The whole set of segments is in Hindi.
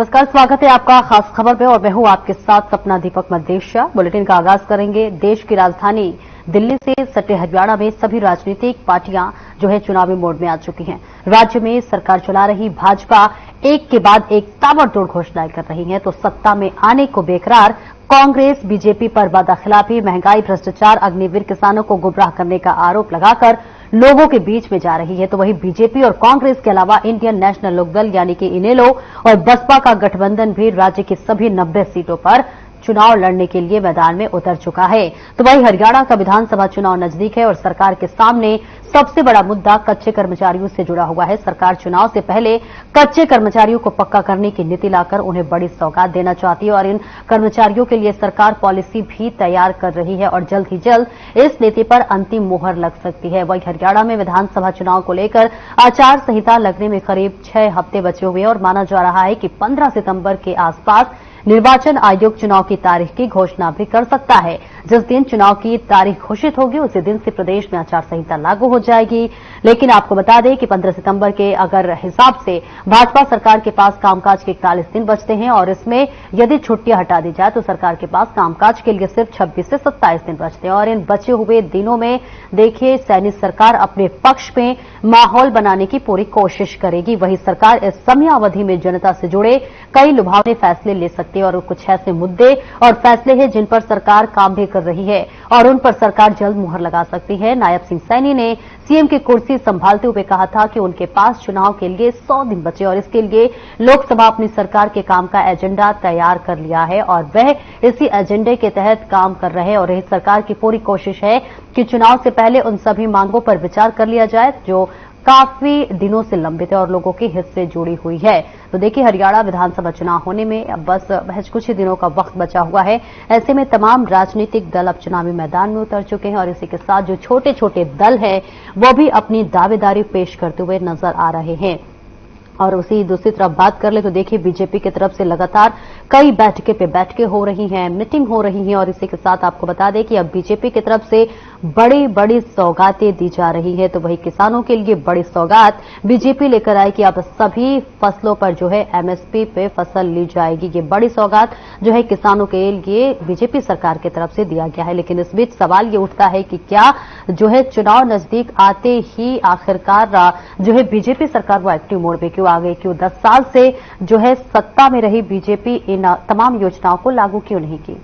नमस्कार, स्वागत है आपका खास खबर पे और मैं हूं आपके साथ सपना दीपक मदेशिया। बुलेटिन का आगाज करेंगे। देश की राजधानी दिल्ली से सटे हरियाणा में सभी राजनीतिक पार्टियां जो है चुनावी मोड में आ चुकी हैं। राज्य में सरकार चला रही भाजपा एक के बाद एक ताबड़तोड़ घोषणाएं कर रही है, तो सत्ता में आने को बेकरार कांग्रेस बीजेपी पर वादाखिलाफी, महंगाई, भ्रष्टाचार, अग्निवीर किसानों को गुमराह करने का आरोप लगाकर लोगों के बीच में जा रही है। तो वहीं बीजेपी और कांग्रेस के अलावा इंडियन नेशनल लोकदल यानी कि इनेलो और बसपा का गठबंधन भी राज्य की सभी 90 सीटों पर चुनाव लड़ने के लिए मैदान में उतर चुका है। तो वहीं हरियाणा का विधानसभा चुनाव नजदीक है और सरकार के सामने सबसे बड़ा मुद्दा कच्चे कर्मचारियों से जुड़ा हुआ है। सरकार चुनाव से पहले कच्चे कर्मचारियों को पक्का करने की नीति लाकर उन्हें बड़ी सौगात देना चाहती है और इन कर्मचारियों के लिए सरकार पॉलिसी भी तैयार कर रही है और जल्द ही जल्द इस नीति पर अंतिम मुहर लग सकती है। वहीं हरियाणा में विधानसभा चुनाव को लेकर आचार संहिता लगने में करीब 6 हफ्ते बचे हुए हैं और माना जा रहा है कि 15 सितंबर के आसपास निर्वाचन आयोग चुनाव की तारीख की घोषणा भी कर सकता है। जिस दिन चुनाव की तारीख घोषित होगी उसी दिन से प्रदेश में आचार संहिता लागू हो जाएगी। लेकिन आपको बता दें कि 15 सितंबर के अगर हिसाब से भाजपा सरकार के पास कामकाज के 41 दिन बचते हैं और इसमें यदि छुट्टियां हटा दी जाए तो सरकार के पास कामकाज के लिए सिर्फ 26 से 27 दिन बचते हैं और इन बचे हुए दिनों में देखिए सैनिक सरकार अपने पक्ष में माहौल बनाने की पूरी कोशिश करेगी। वहीं सरकार इस समयावधि में जनता से जुड़े कई लुभावने फैसले ले सकती है और कुछ ऐसे मुद्दे और फैसले हैं जिन पर सरकार काम भी कर रही है और उन पर सरकार जल्द मुहर लगा सकती है। नायब सिंह सैनी ने सीएम की कुर्सी संभालते हुए कहा था कि उनके पास चुनाव के लिए 100 दिन बचे और इसके लिए लोकसभा अपनी सरकार के काम का एजेंडा तैयार कर लिया है और वह इसी एजेंडे के तहत काम कर रहे हैं और यही सरकार की पूरी कोशिश है कि चुनाव से पहले उन सभी मांगों पर विचार कर लिया जाए जो काफी दिनों से लंबित है और लोगों के हित से जुड़ी हुई है। तो देखिए हरियाणा विधानसभा चुनाव होने में अब बस महज कुछ ही दिनों का वक्त बचा हुआ है। ऐसे में तमाम राजनीतिक दल अब चुनावी मैदान में उतर चुके हैं और इसी के साथ जो छोटे छोटे दल हैं वो भी अपनी दावेदारी पेश करते हुए नजर आ रहे हैं। और उसी दूसरी तरफ बात कर ले तो देखिए बीजेपी की तरफ से लगातार कई बैठकें पे बैठकें हो रही हैं, मीटिंग हो रही हैं और इसी के साथ आपको बता दें कि अब बीजेपी की तरफ से बड़ी बड़ी सौगातें दी जा रही है। तो वही किसानों के लिए बड़ी सौगात बीजेपी लेकर आई कि अब सभी फसलों पर जो है एमएसपी पे फसल ली जाएगी। ये बड़ी सौगात जो है किसानों के लिए बीजेपी सरकार की तरफ से दिया गया है। लेकिन इस बीच सवाल ये उठता है कि क्या जो है चुनाव नजदीक आते ही आखिरकार जो है बीजेपी सरकार वो एक्टिव मोड पे क्यों आ गई, क्यों 10 साल से जो है सत्ता में रही बीजेपी इन तमाम योजनाओं को लागू क्यों नहीं की।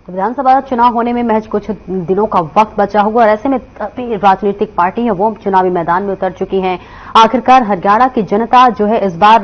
तो विधानसभा चुनाव होने में महज कुछ दिनों का वक्त बचा हुआ और ऐसे में सभी राजनीतिक पार्टी हैं वो चुनावी मैदान में उतर चुकी हैं। आखिरकार हरियाणा की जनता जो है इस बार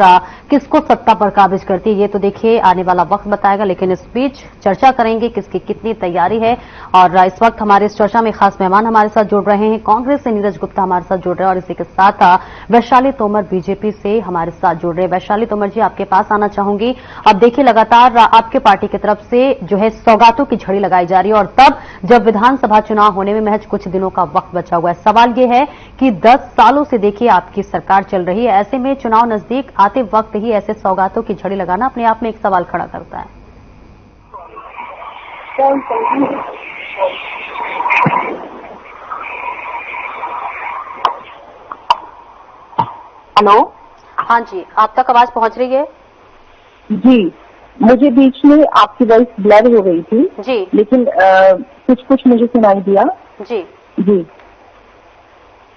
किसको सत्ता पर काबिज करती है ये तो देखिए आने वाला वक्त बताएगा। लेकिन इस बीच चर्चा करेंगे किसकी कितनी तैयारी है और इस वक्त हमारे इस चर्चा में खास मेहमान हमारे साथ जुड़ रहे हैं। कांग्रेस से नीरज गुप्ता हमारे साथ जुड़ रहे हैं और इसी के साथ वैशाली तोमर बीजेपी से हमारे साथ जुड़ रहे हैं। वैशाली तोमर जी आपके पास आना चाहूंगी। अब देखिए लगातार आपके पार्टी की तरफ से जो है सौगातों की झड़ी लगाई जा रही है और तब जब विधानसभा चुनाव होने में महज कुछ दिनों का वक्त बचा हुआ है। सवाल यह है कि 10 सालों से देखिए आपकी सरकार चल रही है, ऐसे में चुनाव नजदीक आते वक्त ही ऐसे सौगातों की झड़ी लगाना अपने आप में एक सवाल खड़ा करता है। हेलो, हाँ जी, आप तक आवाज पहुंच रही है? जी, मुझे बीच में आपकी वॉइस ब्लर हो गई थी जी, लेकिन कुछ कुछ मुझे सुनाई दिया। जी जी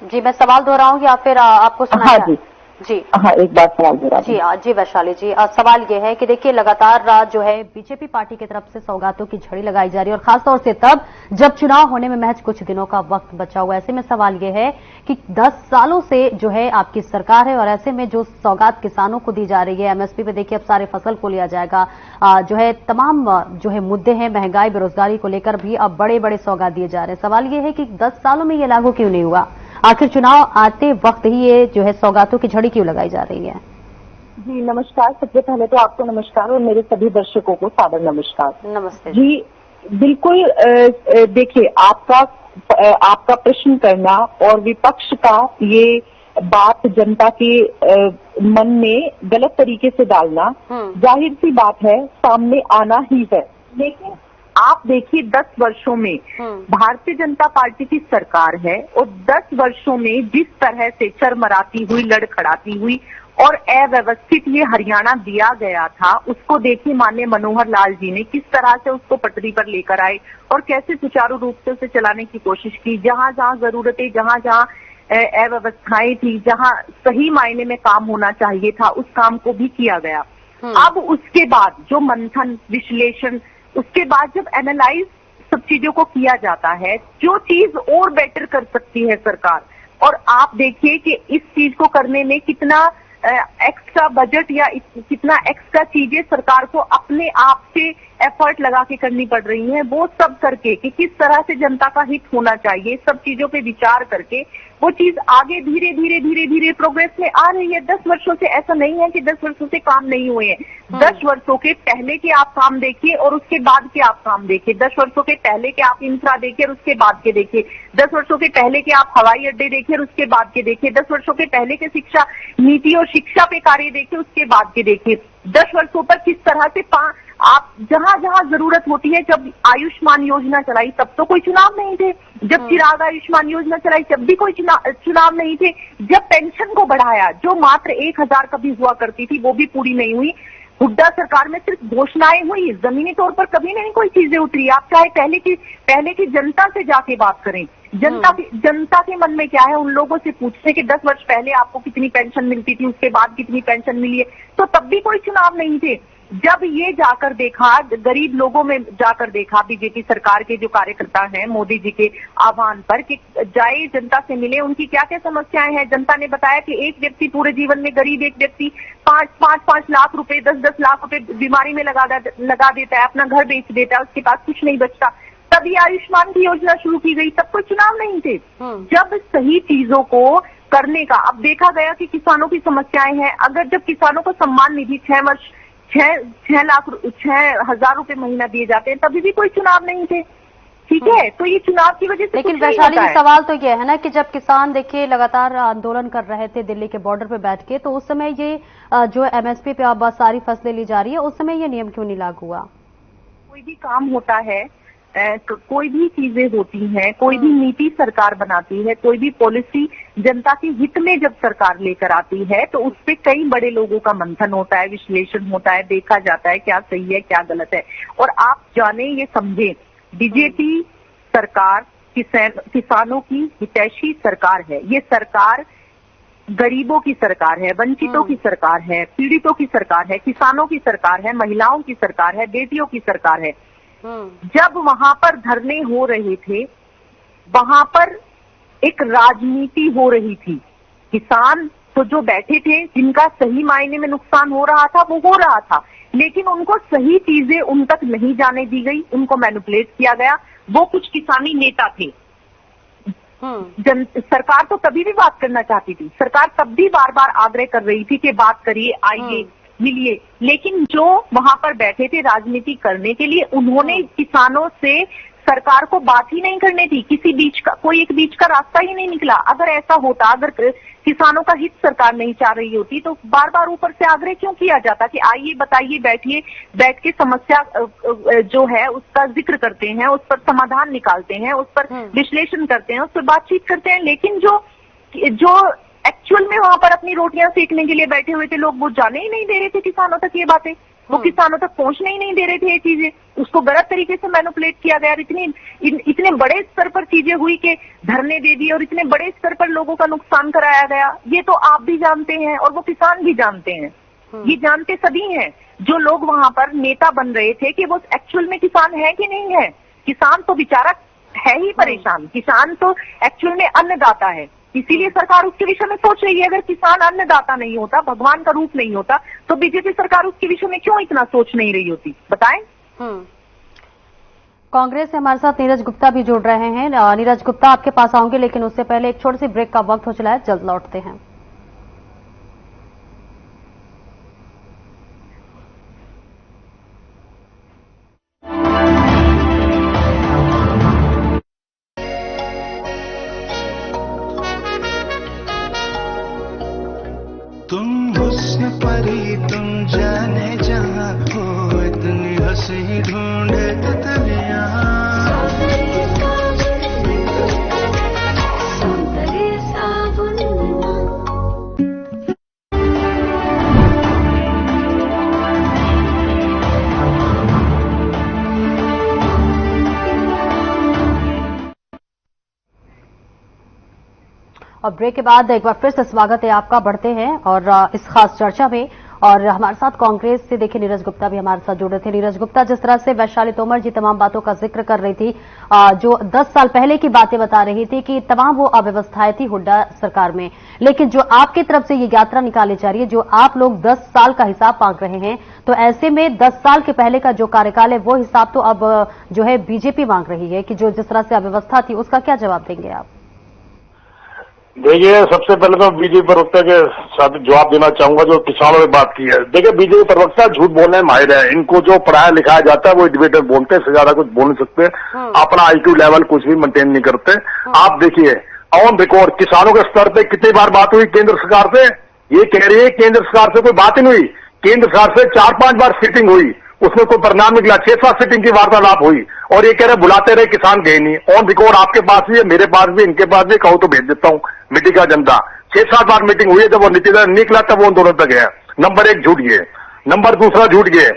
जी, मैं सवाल दोहराऊं या फिर आपको सुनाई? हाँ जी जी हाँ, एक बार सवाल दोहरा जी जी वैशाली जी, सवाल ये है कि देखिए लगातार जो है बीजेपी पार्टी की तरफ से सौगातों की झड़ी लगाई जा रही है और खासतौर से तब जब चुनाव होने में महज कुछ दिनों का वक्त बचा हुआ है। ऐसे में सवाल ये है कि 10 सालों से जो है आपकी सरकार है और ऐसे में जो सौगात किसानों को दी जा रही है, एमएसपी पे देखिए अब सारे फसल को लिया जाएगा, जो है तमाम जो है मुद्दे हैं महंगाई बेरोजगारी को लेकर भी अब बड़े बड़े सौगात दिए जा रहे हैं। सवाल ये है कि 10 सालों में ये लागू क्यों नहीं हुआ, आखिर चुनाव आते वक्त ही ये जो है सौगातों की झड़ी क्यों लगाई जा रही है? जी नमस्कार, सबसे पहले तो आपको नमस्कार और मेरे सभी दर्शकों को सादर नमस्कार। नमस्ते जी बिल्कुल, देखिए आपका प्रश्न करना और विपक्ष का ये बात जनता के मन में गलत तरीके से डालना जाहिर सी बात है, सामने आना ही है। लेकिन आप देखिए 10 वर्षों में भारतीय जनता पार्टी की सरकार है और 10 वर्षों में जिस तरह से चरमराती हुई, लड़खड़ाती हुई और अव्यवस्थित ये हरियाणा दिया गया था, उसको देखिए माननीय मनोहर लाल जी ने किस तरह से उसको पटरी पर लेकर आए और कैसे सुचारू रूप से उसे चलाने की कोशिश की। जहां जहां जरूरतें, जहां जहां अव्यवस्थाएं थी, जहां सही मायने में काम होना चाहिए था, उस काम को भी किया गया। अब उसके बाद जो मंथन, विश्लेषण, उसके बाद जब एनालाइज सब चीजों को किया जाता है, जो चीज और बेटर कर सकती है सरकार, और आप देखिए कि इस चीज को करने में कितना एक्स्ट्रा बजट या कितना एक्स्ट्रा चीजें सरकार को अपने आप से एफर्ट लगा के करनी पड़ रही हैं, वो सब करके कि किस तरह से जनता का हित होना चाहिए, सब चीजों पे विचार करके वो चीज आगे धीरे धीरे धीरे धीरे प्रोग्रेस में आ रही है। 10 वर्षों से ऐसा नहीं है कि 10 वर्षों से काम नहीं हुए हैं। 10 वर्षों के पहले के आप काम देखिए और उसके बाद के आप काम देखिए। 10 वर्षों के पहले के आप इंफ्रा देखिए और उसके बाद के देखिए। 10 वर्षों के पहले के आप हवाई अड्डे देखिए और उसके बाद के देखिए। 10 वर्षों के पहले के शिक्षा नीति और शिक्षा पे कार्य देखिए, उसके बाद के देखिए। 10 वर्षों पर किस तरह से आप जहां जहां जरूरत होती है, जब आयुष्मान योजना चलाई तब तो कोई चुनाव नहीं थे, जब चिराग आयुष्मान योजना चलाई तब भी कोई चुनाव नहीं थे, जब पेंशन को बढ़ाया जो मात्र 1000 कभी हुआ करती थी वो भी पूरी नहीं हुई, हुड्डा सरकार में सिर्फ घोषणाएं हुई, जमीनी तौर पर कभी नहीं कोई चीजें उतरी। आप चाहे पहले की जनता से जाके बात करें, जनता के मन में क्या है, उन लोगों से पूछते कि 10 वर्ष पहले आपको कितनी पेंशन मिलती थी, उसके बाद कितनी पेंशन मिली है, तो तब भी कोई चुनाव नहीं थे। जब ये जाकर देखा, गरीब लोगों में जाकर देखा, बीजेपी सरकार के जो कार्यकर्ता हैं मोदी जी के आह्वान पर कि जाए जनता से मिले, उनकी क्या क्या समस्याएं हैं, जनता ने बताया कि एक व्यक्ति पूरे जीवन में, गरीब एक व्यक्ति 5 लाख रुपए, 10 लाख रुपए बीमारी में लगा देता है, अपना घर बेच देता है, उसके पास कुछ नहीं बचता। तभी आयुष्मान की योजना शुरू की गई, तब कोई चुनाव नहीं थे। जब सही चीजों को करने का अब देखा गया कि किसानों की समस्याएं हैं, अगर जब किसानों को सम्मान निधि 6,000 रुपए महीना दिए जाते हैं, तभी भी कोई चुनाव नहीं थे। ठीक है, तो ये चुनाव की वजह से। लेकिन वैशाली जी, सवाल तो ये है ना कि जब किसान देखिए लगातार आंदोलन कर रहे थे दिल्ली के बॉर्डर पे बैठ के, तो उस समय ये जो एमएसपी पे अब सारी फसलें ली जा रही है, उस समय ये नियम क्यों नहीं लागू हुआ? कोई भी काम होता है, कोई भी चीजें होती हैं, कोई भी नीति सरकार बनाती है, कोई भी पॉलिसी जनता के हित में जब सरकार लेकर आती है, तो उस पे कई बड़े लोगों का मंथन होता है, विश्लेषण होता है, देखा जाता है क्या सही है क्या गलत है। और आप जाने ये समझे, बीजेपी सरकार किसानों की हितैषी सरकार है। ये सरकार गरीबों की सरकार है, वंचितों की सरकार है, पीड़ितों की सरकार है, किसानों की सरकार है, महिलाओं की सरकार है, बेटियों की सरकार है। जब वहां पर धरने हो रहे थे, वहां पर एक राजनीति हो रही थी। किसान तो जो बैठे थे, जिनका सही मायने में नुकसान हो रहा था, वो हो रहा था, लेकिन उनको सही चीजें उन तक नहीं जाने दी गई, उनको मैनिपुलेट किया गया। वो कुछ किसानी नेता थे। सरकार तो तभी भी बात करना चाहती थी, सरकार तब भी बार बार आग्रह कर रही थी कि बात करिए, आइए, मिलिए, लेकिन जो वहां पर बैठे थे राजनीति करने के लिए, उन्होंने किसानों से सरकार को बात ही नहीं करने दी। कोई एक बीच का रास्ता ही नहीं निकला। अगर ऐसा होता, अगर किसानों का हित सरकार नहीं चाह रही होती, तो बार बार ऊपर से आग्रह क्यों किया जाता कि आइए, बताइए, बैठिए, बैठ के समस्या जो है उसका जिक्र करते हैं, उस पर समाधान निकालते हैं, उस पर विश्लेषण करते हैं, उस पर बातचीत करते हैं। लेकिन जो एक्चुअल में वहां पर अपनी रोटियां सेकने के लिए बैठे हुए थे लोग, वो जाने ही नहीं दे रहे थे किसानों तक ये बातें, वो किसानों तक पहुंचने ही नहीं दे रहे थे ये चीजें। उसको गलत तरीके से मैनिपुलेट किया गया। इतने बड़े स्तर पर चीजें हुई कि धरने दे दिए और इतने बड़े स्तर पर लोगों का नुकसान कराया गया। ये तो आप भी जानते हैं और वो किसान भी जानते हैं। ये जानते सभी हैं जो लोग वहां पर नेता बन रहे थे कि वो एक्चुअल में किसान है कि नहीं है। किसान तो बेचारा है ही परेशान। किसान तो एक्चुअल में अन्नदाता है, इसीलिए सरकार उसके विषय में सोच रही है। अगर किसान अन्नदाता नहीं होता, भगवान का रूप नहीं होता, तो बीजेपी सरकार उसके विषय में क्यों इतना सोच नहीं रही होती, बताएं। कांग्रेस से हमारे साथ नीरज गुप्ता भी जुड़ रहे हैं। नीरज गुप्ता, आपके पास आऊंगे, लेकिन उससे पहले एक छोटी सी ब्रेक का वक्त हो चला है, जल्द लौटते हैं। तुम हुस्न परी तुम जाने जहाँ हो, इतनी हंसी ढूंढे तितलियाँ। और ब्रेक के बाद एक बार फिर से स्वागत है आपका। बढ़ते हैं और इस खास चर्चा में, और हमारे साथ कांग्रेस से देखिए नीरज गुप्ता भी हमारे साथ जुड़े थे। नीरज गुप्ता, जिस तरह से वैशाली तोमर जी तमाम बातों का जिक्र कर रही थी, जो 10 साल पहले की बातें बता रही थी कि तमाम वो अव्यवस्थाएं थी हुड्डा सरकार में, लेकिन जो आपकी तरफ से ये यात्रा निकाली जा रही है, जो आप लोग 10 साल का हिसाब मांग रहे हैं, तो ऐसे में 10 साल के पहले का जो कार्यकाल है वो हिसाब तो अब जो है बीजेपी मांग रही है कि जो जिस तरह से अव्यवस्था थी उसका क्या जवाब देंगे आप? देखिए, सबसे पहले तो बीजेपी प्रवक्ता के साथ जवाब देना चाहूंगा जो किसानों ने बात की है। देखिए, बीजेपी प्रवक्ता झूठ बोलने में माहिर है। इनको जो पढ़ाया लिखाया जाता है वो डिबेटर बोलते हैं, इससे ज्यादा कुछ बोल नहीं सकते। अपना IQ लेवल कुछ भी मेंटेन नहीं करते। आप देखिए ऑन रिकॉर्ड किसानों के स्तर पे कितनी बार बात हुई केंद्र सरकार से। ये कह रही है केंद्र सरकार से कोई बात ही नहीं हुई। केंद्र सरकार से 4-5 बार सीटिंग हुई, उसमें कोई परिणाम निकला। 6-7 सीटिंग की वार्तालाप हुई और ये कह रहे बुलाते रहे, किसान गए नहीं। ऑन रिकॉर्ड आपके पास भी है, मेरे पास भी, इनके पास भी, कहूं तो भेज देता हूं मीटिंग का एजेंडा। 6-7 बार मीटिंग हुई है, जब वो नीतीश निकला तब वो उन दोनों तक गया। नंबर 1 झूठ ये। नंबर 2 झूठ ये।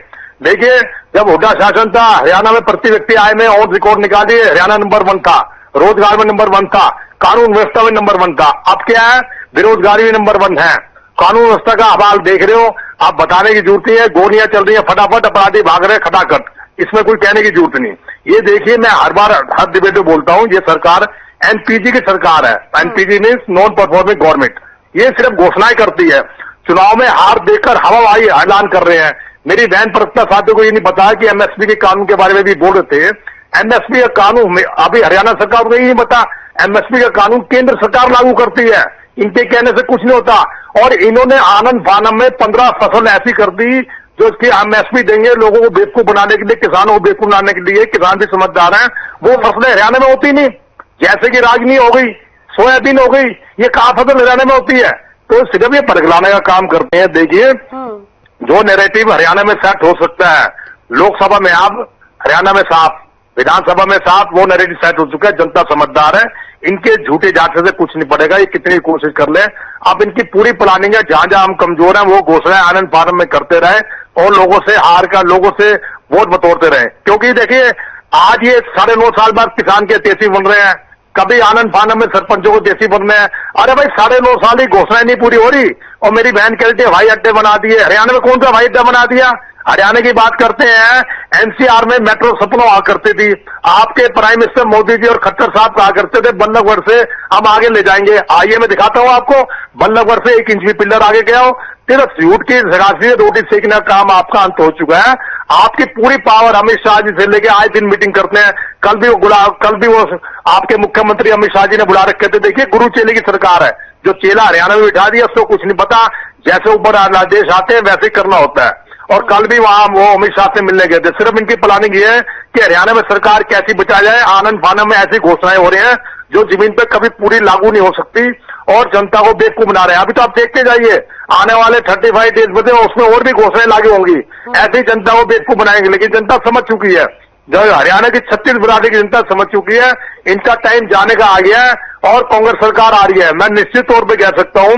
देखिए, जब हुड्डा शासन था हरियाणा में प्रति व्यक्ति आय में ऑन रिकॉर्ड निकालिए, हरियाणा नंबर 1 था, रोजगार में नंबर 1 था, कानून व्यवस्था में नंबर 1 था। अब क्या है, बेरोजगारी में नंबर 1 है। कानून व्यवस्था का हाल देख रहे हो, आप बताने की जरूरत नहीं है। गोलियां चल रही है, फटाफट अपराधी भाग रहे खटाखट, इसमें कोई कहने की जरूरत नहीं। ये देखिए, मैं हर बार हर डिबेट में बोलता हूं, ये सरकार NPG की सरकार है। NPG means non performing government. ये सिर्फ घोषणाएं करती है, चुनाव में हार देकर हवाई ऐलान कर रहे हैं। मेरी बहन प्रवक्ता साथियों को ये नहीं बताया कि MSP के कानून के बारे में भी बोल रहे थे। MSP का कानून अभी हरियाणा सरकार को नहीं पता। MSP का कानून केंद्र सरकार लागू करती है, इनके कहने से कुछ नहीं होता। और इन्होंने आनंद फानम में 15 फसल ऐसी कर दी जो इसकी MSP देंगे लोगों को बेवकूफ बनाने के लिए, किसानों को बेवकूफ बनाने के लिए। किसान भी समझदार हैं, वो फसलें हरियाणा में होती नहीं। जैसे कि राजनी हो गई, सोयाबीन हो गई, ये कहाँ फसल हरियाणा में होती है? तो सिर्फ ये परगलाने का काम करते हैं। देखिए, जो नैरेटिव हरियाणा में सेट हो सकता है, लोकसभा में आप, हरियाणा में साफ, विधानसभा में साफ, वो नैरेटिव सेट हो चुका है। जनता समझदार है, इनके झूठे जांच से कुछ नहीं पड़ेगा, ये कितनी कोशिश कर ले। अब इनकी पूरी प्लानिंग है, जहां जहां हम कमजोर हैं वो घोषणाएं आनंद फानम में करते रहे और लोगों से हार का, लोगों से वोट बटोरते रहे। क्योंकि देखिए, आज ये 9.5 साल बाद किसान के तेजी बन रहे हैं, कभी आनंद फानम में सरपंचों को तेजी बन रहे हैं। अरे भाई, 9.5 साल ही घोषणाएं नहीं पूरी हो रही और मेरी बहन कहती है हवाई अड्डे बना दिए। हरियाणा में कौन सा हवाई अड्डा बना दिया? हरियाणा की बात करते हैं, NCR में मेट्रो सपनों आ करती थी। आपके प्राइम मिनिस्टर मोदी जी और खट्टर साहब कहा करते थे बल्लभगढ़ से हम आगे ले जाएंगे। आइए मैं दिखाता हूं आपको, बल्लभगढ़ से 1 इंच भी पिलर आगे गया हो। सिर्फ झूठ की सगासी रोटी सेकने का काम आपका अंत हो चुका है। आपकी पूरी पावर अमित शाह जी से लेके आए दिन मीटिंग करते हैं। कल भी वो आपके मुख्यमंत्री अमित शाह जी ने बुला रखे थे। देखिए, गुरु चेले की सरकार है, जो चेला हरियाणा में बिठा दिया उसको कुछ नहीं पता, जैसे ऊपर आदेश आते हैं वैसे ही करना होता है। और कल भी वहां वो अमित शाह से मिलने गए थे। सिर्फ इनकी प्लानिंग ये है कि हरियाणा में सरकार कैसी बचा जाए। आनंद फानम में ऐसी घोषणाएं हो रही हैं जो जमीन पर कभी पूरी लागू नहीं हो सकती और जनता को बेवकूफ बना रहे हैं। अभी तो आप देखते जाइए, आने वाले 35 डेज बचे उसमें और भी घोषणाएं लागू होंगी, ऐसी जनता को बेवकूफ बनाएंगे। लेकिन जनता समझ चुकी है, जो हरियाणा की 36 बिरादरी की जनता समझ चुकी है, इनका टाइम जाने का आ गया है और कांग्रेस सरकार आ रही है। मैं निश्चित तौर पर कह सकता हूं,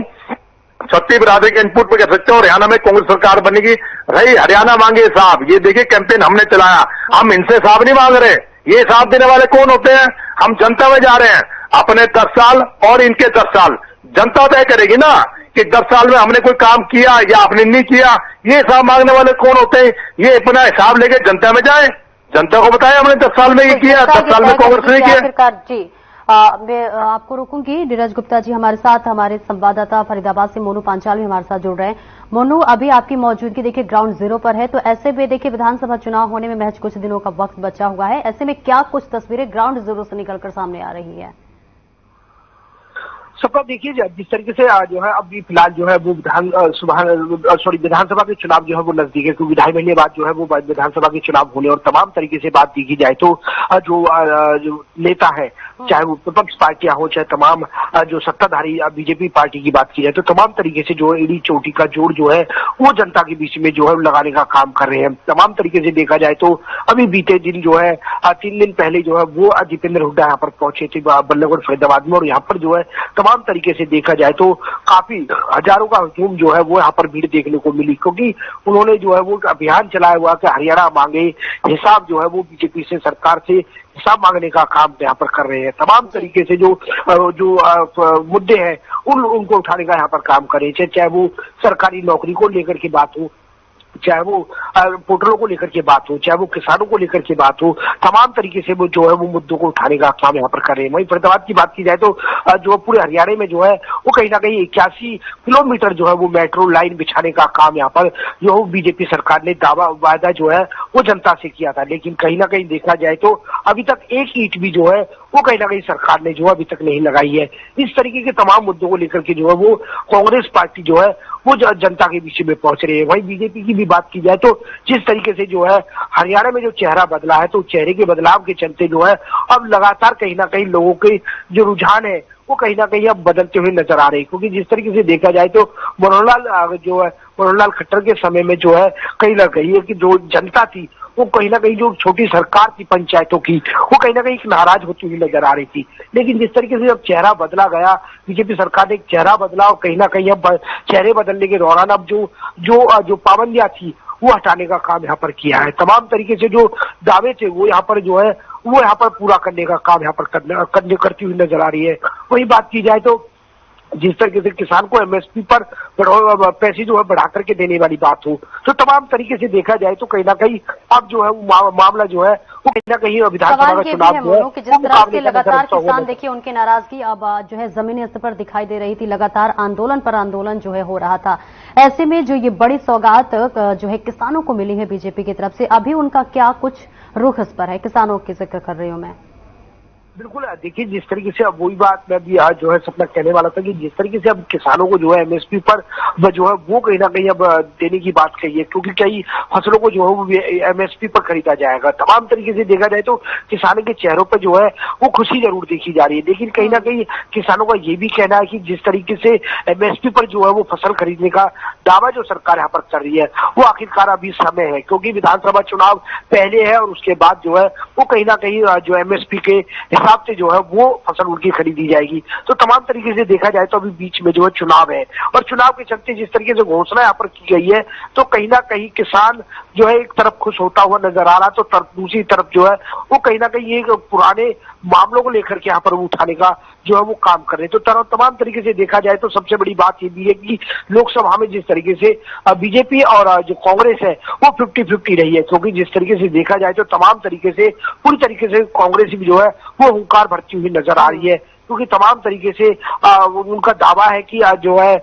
36 बिरादरी के इनपुट पे कह सकते हो हरियाणा में कांग्रेस सरकार बनेगी। भाई, हरियाणा मांगे साहब, ये देखिए कैंपेन हमने चलाया, हम इनसे साहब नहीं मांग रहे। ये साहब देने वाले कौन होते हैं? हम जनता में जा रहे हैं। अपने 10 साल और इनके 10 साल जनता तय करेगी ना कि 10 साल में हमने कोई काम किया या आपने नहीं किया। ये हिसाब मांगने वाले कौन होते हैं? ये अपना हिसाब लेके जनता में जाए, जनता को बताएं हमने 10 साल में ये किया, 10 साल में कांग्रेस ने किया। जी, मैं आपको रोकूंगी। नीरज गुप्ता जी हमारे साथ, हमारे संवाददाता फरीदाबाद से मोनू पांचाल भी हमारे साथ जुड़ रहे हैं। मोनू, अभी आपकी मौजूदगी देखिए ग्राउंड जीरो पर है, तो ऐसे में देखिए विधानसभा चुनाव होने में महज कुछ दिनों का वक्त बचा हुआ है, ऐसे में क्या कुछ तस्वीरें ग्राउंड जीरो से निकलकर सामने आ रही है? सबका देखिए जिस तरीके से जो है अभी फिलहाल जो है वो विधानसभा के चुनाव जो है वो नजदीक है, क्योंकि 2.5 महीने बाद जो है वो विधानसभा के चुनाव होने और तमाम तरीके से बात देखी जाए तो जो नेता है, चाहे वो विपक्ष पार्टियां हो, चाहे तमाम जो सत्ताधारी बीजेपी पार्टी की बात की जाए तो तमाम तरीके से जो एड़ी चोटी का जोड़ जो है वो जनता के बीच में जो है लगाने का काम कर रहे हैं। तमाम तरीके से देखा जाए तो अभी बीते दिन जो है 3 दिन पहले जो है वो दीपेंद्र हुड्डा यहाँ पर पहुंचे थे बल्लभगढ़ फरीदाबाद में, और यहाँ पर जो है तमाम तरीके से देखा जाए तो काफी हजारों का हुजूम जो है वो यहाँ पर भीड़ देखने को मिली, क्योंकि उन्होंने जो है वो अभियान चलाया हुआ कि हरियाणा मांगे हिसाब जो है वो बीजेपी से सरकार से हिसाब मांगने का काम यहाँ पर कर रहे हैं। तमाम तरीके से जो मुद्दे हैं उनको उठाने का यहाँ पर काम कर रहे हैं, चाहे वो सरकारी नौकरी को लेकर की बात हो, चाहे वो पोर्टलों को लेकर के बात हो, चाहे वो किसानों को लेकर के बात हो, तमाम तरीके से वो जो है वो मुद्दों को उठाने का काम यहाँ पर कर रहे हैं। वहीं फरीदाबाद की बात की जाए तो जो पूरे हरियाणा में जो है वो कहीं ना कहीं 81 किलोमीटर जो है वो मेट्रो लाइन बिछाने का काम यहाँ पर जो बीजेपी सरकार ने वायदा जो है वो जनता से किया था, लेकिन कहीं ना कहीं देखा जाए तो अभी तक एक ईंट भी जो है वो कहीं ना कहीं सरकार ने जो अभी तक नहीं लगाई है। इस तरीके के तमाम मुद्दों को लेकर के जो है वो कांग्रेस पार्टी जो है वो जनता के बीच में पहुंच रही है। वहीं बीजेपी की भी बात की जाए तो जिस तरीके से जो है हरियाणा में जो चेहरा बदला है तो चेहरे के बदलाव के चलते जो है अब लगातार कहीं ना कहीं लोगों के जो रुझान है वो कहीं ना कहीं अब बदलते हुए नजर आ रहे हैं, क्योंकि जिस तरीके से देखा जाए तो मनोहर लाल खट्टर के समय में जो है कहीं ना कहीं कि जो जनता थी वो कहीं ना कहीं जो छोटी सरकार थी पंचायतों की वो कहीं ना कहीं नाराज होती हुई नजर आ रही थी, लेकिन जिस तरीके से अब चेहरा बदला गया, बीजेपी सरकार ने एक चेहरा बदला और कहीं ना कहीं अब चेहरे बदलने के दौरान अब जो पाबंदियां थी वो हटाने का काम यहाँ पर किया है। तमाम तरीके से जो दावे थे वो यहाँ पर जो है वो यहाँ पर पूरा करने का काम यहाँ पर करती हुई नजर आ रही है। वही बात की जाए तो जिस तरीके से किसान को एमएसपी पर पैसे जो है बढ़ा करके देने वाली बात हो, तो तमाम तरीके से देखा जाए तो कहीं ना कहीं अब जो है मामला जो है वो कहीं ना कहीं विधानसभा का चुनाव जो है जिस तरह से लगातार किसान देखिए उनकी नाराजगी अब जो है जमीनी स्तर पर दिखाई दे रही थी, लगातार आंदोलन पर आंदोलन जो है हो रहा था। ऐसे में जो ये बड़ी सौगात जो है किसानों को मिली है बीजेपी की तरफ से, अभी उनका क्या कुछ रुख इस पर है? किसानों की जिक्र कर रही हूं मैं। बिल्कुल, देखिए जिस तरीके से अब वही बात मैं भी आज जो है सपना कहने वाला था कि जिस तरीके से अब किसानों को जो है एमएसपी पर जो है वो कहीं ना कहीं अब देने की बात कही है, क्योंकि कई फसलों को जो है वो एमएसपी पर खरीदा जाएगा। तमाम तरीके से देखा जाए तो किसानों के चेहरों पर जो है वो खुशी जरूर देखी जा रही है, लेकिन कहीं ना कहीं किसानों का ये भी कहना है कि जिस तरीके से एमएसपी पर जो है वो फसल खरीदने का दावा जो सरकार यहाँ पर कर रही है वो आखिरकार अभी समय है, क्योंकि विधानसभा चुनाव पहले है और उसके बाद जो है वो कहीं ना कहीं जो एमएसपी के हिसाब से जो है वो फसल उनकी खरीदी जाएगी। तो तमाम तरीके से देखा जाए तो अभी बीच में जो है चुनाव है और चुनाव के चलते जिस तरीके से घोषणा यहाँ पर की गई है तो कहीं ना कहीं किसान जो है एक तरफ खुश होता हुआ नजर आ रहा, तो दूसरी तरफ जो है वो कहीं ना कहीं एक पुराने मामलों को लेकर के यहाँ पर उठाने का जो है वो काम कर रहे हैं। तो तमाम तरीके से देखा जाए तो सबसे बड़ी बात ये भी है कि लोकसभा में जिस तरीके से बीजेपी और जो कांग्रेस है वो 50-50 रही है, क्योंकि जिस तरीके से देखा जाए तो तमाम तरीके से पूरी तरीके से कांग्रेस भी जो है वो हुंकार भरती हुई नजर आ रही है, क्योंकि तमाम तरीके से उनका दावा है कि जो है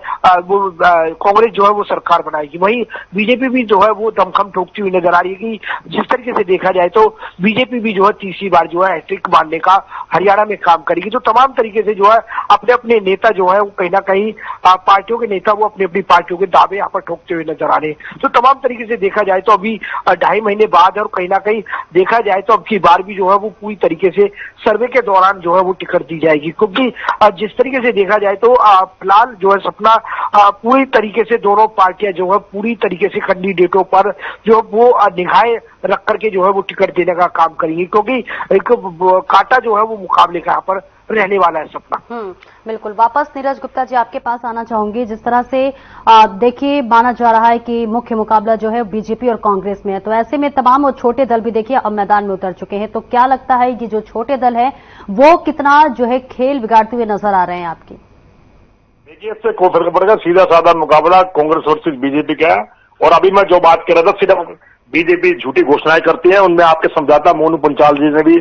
वो कांग्रेस जो है वो सरकार बनाएगी। वहीं बीजेपी भी जो है वो दमखम ठोकती हुई नजर आ रही है कि जिस तरीके से देखा जाए तो बीजेपी भी जो है तीसरी बार जो है हैट्रिक मारने का हरियाणा में काम करेगी। तो तमाम तरीके से जो है अपने अपने नेता जो है वो कहीं ना कहीं पार्टियों के नेता वो अपनी अपनी पार्टियों के दावे यहाँ पर ठोकते हुए नजर आ रहे हैं। तो तमाम तरीके से देखा जाए तो अभी 2.5 महीने बाद और कहीं ना कहीं देखा जाए तो अब की बार भी जो है वो पूरी तरीके से सर्वे के दौरान जो है वो टिकट दी जाएगी, क्योंकि जिस तरीके से देखा जाए तो फिलहाल जो है सपना पूरी तरीके से दोनों पार्टियां जो है पूरी तरीके से कैंडिडेटों पर जो वो निगाहें रख करके जो है वो टिकट देने का काम करेंगे, क्योंकि एक कांटा जो है वो मुकाबले का यहाँ पर रहने वाला है सपना। बिल्कुल। वापस नीरज गुप्ता जी आपके पास आना चाहूंगी। जिस तरह से देखिए माना जा रहा है कि मुख्य मुकाबला जो है बीजेपी और कांग्रेस में है, तो ऐसे में तमाम वो छोटे दल भी देखिए अब मैदान में उतर चुके हैं, तो क्या लगता है कि जो छोटे दल है वो कितना जो है खेल बिगाड़ते हुए नजर आ रहे हैं आपकी? देखिए इससे कोई फर्क पड़ेगा, सीधा साधा मुकाबला कांग्रेस वर्सेस बीजेपी का है। और अभी मैं जो बात कर रहा था, सिर्फ बीजेपी झूठी घोषणाएं करती है, उनमें आपके समझौता मोनू पंचाल जी ने भी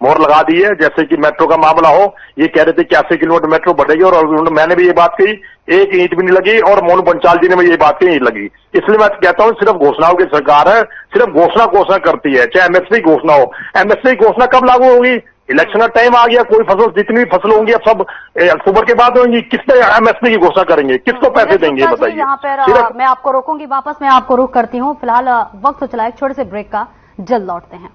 मोहर लगा दी है। जैसे कि मेट्रो का मामला हो, ये कह रहे थे कि 80 किलोमीटर मेट्रो बढ़ेगी और मैंने भी ये बात कही, एक ईंट भी नहीं लगी और मोनू पंचाल जी ने भी ये बात कही नहीं लगी। इसलिए मैं कहता हूं सिर्फ घोषणाओं की सरकार है, सिर्फ घोषणा करती है, चाहे एमएसपी घोषणा हो। एमएसपी घोषणा कब लागू होगी? इलेक्शन का टाइम आ गया, कोई फसल जितनी भी फसल होंगी अब सब अक्टूबर के बाद होंगी। किस पे एमएसपी की घोषणा करेंगे, किसको पैसे देंगे बताइए। यहाँ पर मैं आपको रोकूंगी, वापस मैं आपको रोक करती हूँ। फिलहाल वक्त तो चला एक छोटे से ब्रेक का, जल्द लौटते हैं।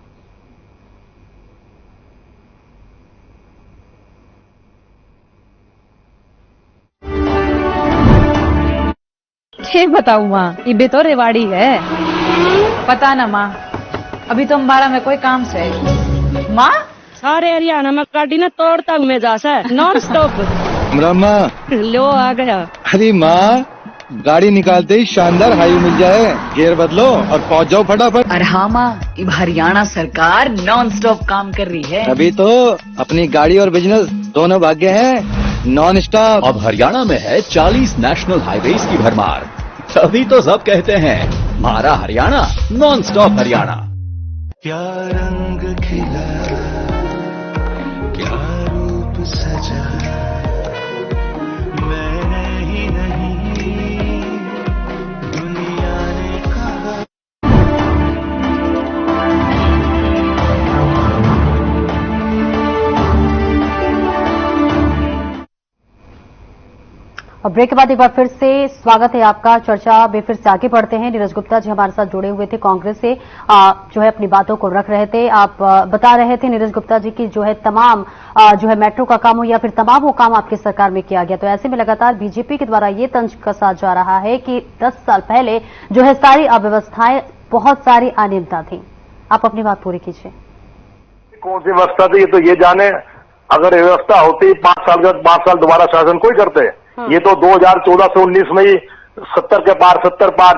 क्या बताऊँ माँ, ये भी तो रेवाड़ी है। पता ना माँ, अभी तो अम्बारा में कोई काम से माँ सारे हरियाणा में गाड़ी ना तोड़ तक में जा है, नॉन स्टॉप। लो आ गया। अरे माँ, गाड़ी निकालते ही शानदार हाईवे मिल जाए, गियर बदलो और पहुँच जाओ फटाफट। अरे हाँ माँ, अब हरियाणा सरकार नॉन स्टॉप काम कर रही है। अभी तो अपनी गाड़ी और बिजनेस दोनों भाग्य हैं नॉन स्टॉप। अब हरियाणा में है 40 नेशनल हाईवेज की भरमार, तभी तो सब कहते हैं हमारा हरियाणा नॉन स्टॉप हरियाणा। क्या रंग खिला, क्या रूप सजा, मैंने ही नहीं दुनिया ने कहा। और ब्रेक के बाद एक बार फिर से स्वागत है आपका। चर्चा में फिर से आगे बढ़ते हैं। नीरज गुप्ता जी हमारे साथ जुड़े हुए थे, कांग्रेस से जो है अपनी बातों को रख रहे थे। आप बता रहे थे नीरज गुप्ता जी की जो है तमाम जो है मेट्रो का काम हो या फिर तमाम वो काम आपकी सरकार में किया गया। तो ऐसे में लगातार बीजेपी के द्वारा ये तंज कसा जा रहा है कि 10 साल पहले जो है सारी अव्यवस्थाएं, बहुत सारी अनियमितता थी। आप अपनी बात पूरी कीजिए। कौन सी व्यवस्था थी ये तो ये जाने। अगर व्यवस्था होती 5 साल दोबारा शासन कोई करते। ये तो 2014 से 19 में ही 70 के पार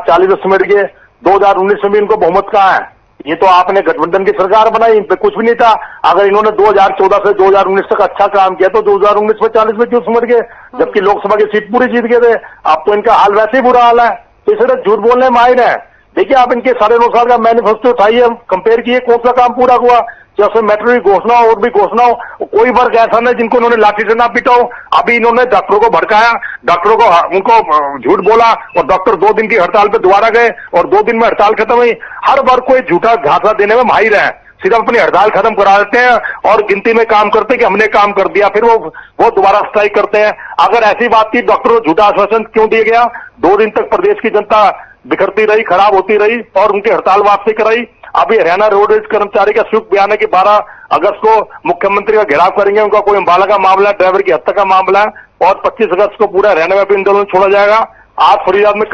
40 सिमट गए। 2019 में भी इनको बहुमत कहाँ है? ये तो आपने गठबंधन की सरकार बनाई, इन पे कुछ भी नहीं था। अगर इन्होंने 2014 से 2019 तक अच्छा काम किया तो 2019 में 40 में क्यों सिमट गए, जबकि लोकसभा की सीट पूरी जीत गए थे। अब तो इनका हाल वैसे ही बुरा हाल है, तो इसलिए झूठ बोलने में माहिर है। देखिए आप इनके 9.5 साल का मैनिफेस्टो उठाइए, कंपेयर किए कौन सा काम पूरा हुआ। जैसे मेट्रो की घोषणा और भी घोषणा हो, कोई वर्ग ऐसा नहीं जिनको इन्होंने लाठी से ना पिटा हो। अभी इन्होंने डॉक्टरों को भड़काया, डॉक्टरों को उनको झूठ बोला और डॉक्टर 2 दिन की हड़ताल पे दोबारा गए और 2 दिन में हड़ताल खत्म हुई। हर वर्ग को झूठा झांसा देने में माहिर है, सिर्फ अपनी हड़ताल खत्म करा देते हैं और गिनती में काम करते कि हमने काम कर दिया, फिर वो दोबारा स्ट्राइक करते हैं। अगर ऐसी बात थी, डॉक्टरों को झूठा आश्वासन क्यों दिया गया? 2 दिन तक प्रदेश की जनता बिखरती रही, खराब होती रही और उनकी हड़ताल वापसी कराई। अभी हरियाणा रोडवेज कर्मचारी का संयुक्त बयान है कि 12 अगस्त को मुख्यमंत्री का घेराव करेंगे। उनका कोई अम्बाला का मामला है, ड्राइवर की हत्या का मामला है और 25 अगस्त को पूरा हरियाणा में आंदोलन छोड़ा जाएगा। आज फरीदाबाद में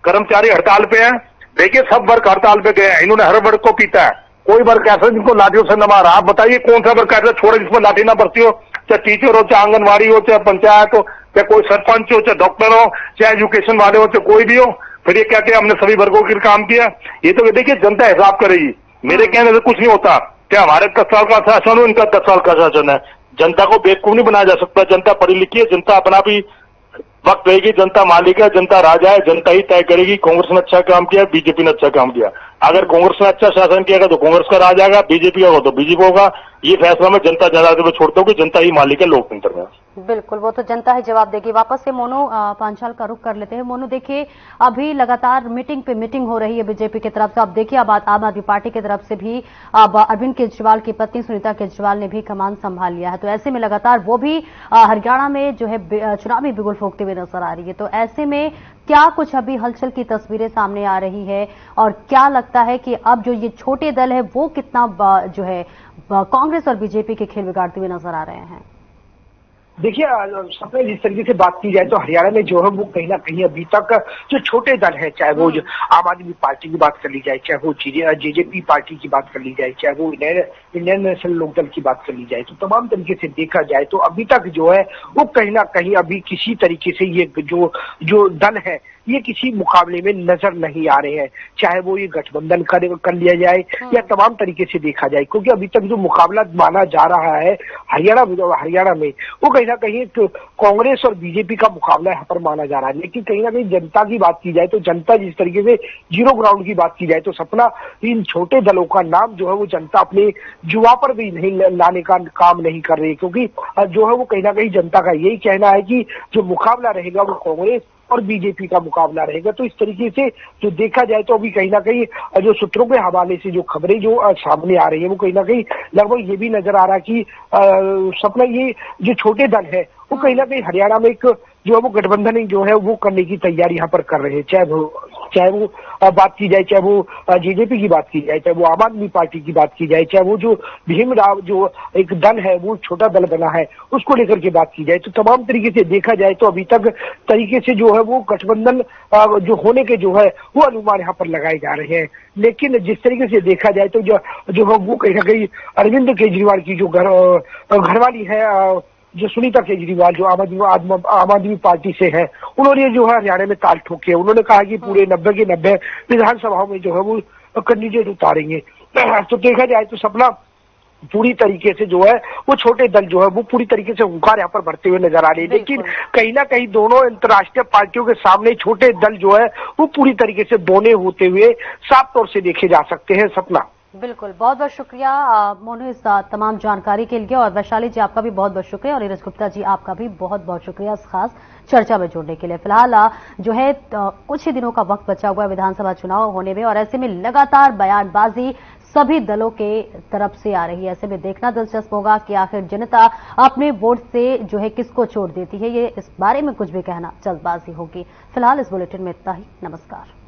कर्मचारी हड़ताल पे हैं। देखिए सब वर्ग हड़ताल पे गए हैं, इन्होंने हर वर्ग को पीता है। कोई वर्ग ऐसा जिनको लाठियों से न मारा। आप बताइए कौन सा वर्ग ऐसा छोड़े जिसमें लाठी ना बरती हो, चाहे टीचर हो, चाहे आंगनबाड़ी हो, चाहे पंचायत हो, चाहे कोई सरपंच हो, चाहे डॉक्टर हो, चाहे एजुकेशन वाले हो, चाहे कोई भी हो। फिर ये कहते हैं हमने सभी वर्गों के काम किया। ये तो देखिए जनता हिसाब करेगी, मेरे कहने से कुछ नहीं होता। क्या हमारे 10 साल का शासन हो, इनका 10 साल का शासन है। जनता को बेवकूफ नहीं बनाया जा सकता। जनता पढ़ी लिखी है, जनता अपना भी वक्त रहेगी, जनता मालिक है, जनता राजा है, जनता ही तय करेगी कांग्रेस ने अच्छा काम किया, बीजेपी ने अच्छा काम किया। अगर कांग्रेस ने अच्छा शासन किया तो कांग्रेस का राज आएगा, बीजेपी का हो तो बीजेपी होगा। ये फैसला मैं जनता जनादेश में छोड़ता हूँ कि जनता ही मालिक है लोकतंत्र में। बिल्कुल, वो तो जनता ही जवाब देगी। वापस से मोनू पांचाल का रुख कर लेते हैं। मोनू देखिए, अभी लगातार मीटिंग पे मीटिंग हो रही है बीजेपी की तरफ से। अब देखिए अब आम आदमी पार्टी की तरफ से भी अब अरविंद केजरीवाल की पत्नी सुनीता केजरीवाल ने भी कमान संभाल लिया है। तो ऐसे में लगातार वो भी हरियाणा में जो है चुनावी बिगुल फूंकते हुए नजर आ रही है। तो ऐसे में क्या कुछ अभी हलचल की तस्वीरें सामने आ रही है और क्या लगता है कि अब जो ये छोटे दल है वो कितना जो है कांग्रेस और बीजेपी के खेल बिगाड़ते हुए नजर आ रहे हैं? देखिए सबने जिस तरीके से बात की जाए तो हरियाणा में जो है वो कहीं ना कहीं अभी तक जो छोटे दल है, चाहे वो आम आदमी पार्टी की बात कर ली जाए, चाहे वो जेजेपी पार्टी की बात कर ली जाए, चाहे वो इंडियन नेशनल लोकदल की बात कर ली जाए, तो तमाम तरीके से देखा जाए तो अभी तक जो है वो कहीं ना कहीं अभी किसी तरीके से ये जो दल है ये किसी मुकाबले में नजर नहीं आ रहे हैं। चाहे वो ये गठबंधन कर लिया जाए या तमाम तरीके से देखा जाए, क्योंकि अभी तक जो मुकाबला माना जा रहा है हरियाणा में वो कहीं कहीं ना कहीं कांग्रेस और बीजेपी का मुकाबला यहाँ पर माना जा रहा है। लेकिन कहीं ना कहीं जनता की बात की जाए तो जनता जिस तरीके से जीरो ग्राउंड की बात की जाए तो सपना इन छोटे दलों का नाम जो है वो जनता अपने जुआ पर भी नहीं लाने का काम नहीं कर रही, क्योंकि जो है वो कहीं ना कहीं जनता का यही कहना है कि जो मुकाबला रहेगा वो कांग्रेस और बीजेपी का मुकाबला रहेगा। तो इस तरीके से जो देखा जाए तो अभी कहीं ना कहीं जो सूत्रों के हवाले से जो खबरें जो सामने आ रही है वो कहीं ना कहीं लगभग ये भी नजर आ रहा है कि सपना ये जो छोटे दल है वो कहीं ना कहीं हरियाणा में एक जो है वो गठबंधन जो है वो करने की तैयारी यहाँ पर कर रहे हैं। चाहे वो बात की जाए, चाहे वो जेजेपी की बात की जाए, चाहे वो आम आदमी पार्टी की बात की जाए, चाहे वो जो भीमराव जो एक दल है वो छोटा दल बना है उसको लेकर के बात की जाए, तो तमाम तरीके से देखा जाए तो अभी तक तरीके से जो है वो गठबंधन जो होने के जो है वो अनुमान यहाँ पर लगाए जा रहे हैं। लेकिन जिस तरीके से देखा जाए तो जो है वो कहीं ना कहीं अरविंद केजरीवाल की जो घरवाली है, जो सुनीता केजरीवाल जो आम आदमी पार्टी से है, उन्होंने जो है हरियाणा में ताल ठोके। उन्होंने कहा कि पूरे 90 के 90 विधानसभाओं में जो है वो कैंडिडेट उतारेंगे। तो देखा जाए तो सपना पूरी तरीके से जो है वो छोटे दल जो है वो पूरी तरीके से हुंकार यहाँ पर भरते हुए नजर आ रहे हैं। लेकिन कहीं ना कहीं दोनों अंतर्राष्ट्रीय पार्टियों के सामने छोटे दल जो है वो पूरी तरीके से दोने होते हुए साफ तौर से देखे जा सकते हैं। सपना बिल्कुल, बहुत बहुत शुक्रिया मोनू इस तमाम जानकारी के लिए, और वैशाली जी आपका भी बहुत बहुत शुक्रिया, और नीरज गुप्ता जी आपका भी बहुत बहुत शुक्रिया इस खास चर्चा में जुड़ने के लिए। फिलहाल जो है कुछ ही दिनों का वक्त बचा हुआ है विधानसभा चुनाव होने में, और ऐसे में लगातार बयानबाजी सभी दलों के तरफ से आ रही है। ऐसे में देखना दिलचस्प होगा कि आखिर जनता अपने वोट से जो है किसको छोड़ देती है। ये इस बारे में कुछ भी कहना जल्दबाजी होगी। फिलहाल इस बुलेटिन में इतना ही। नमस्कार।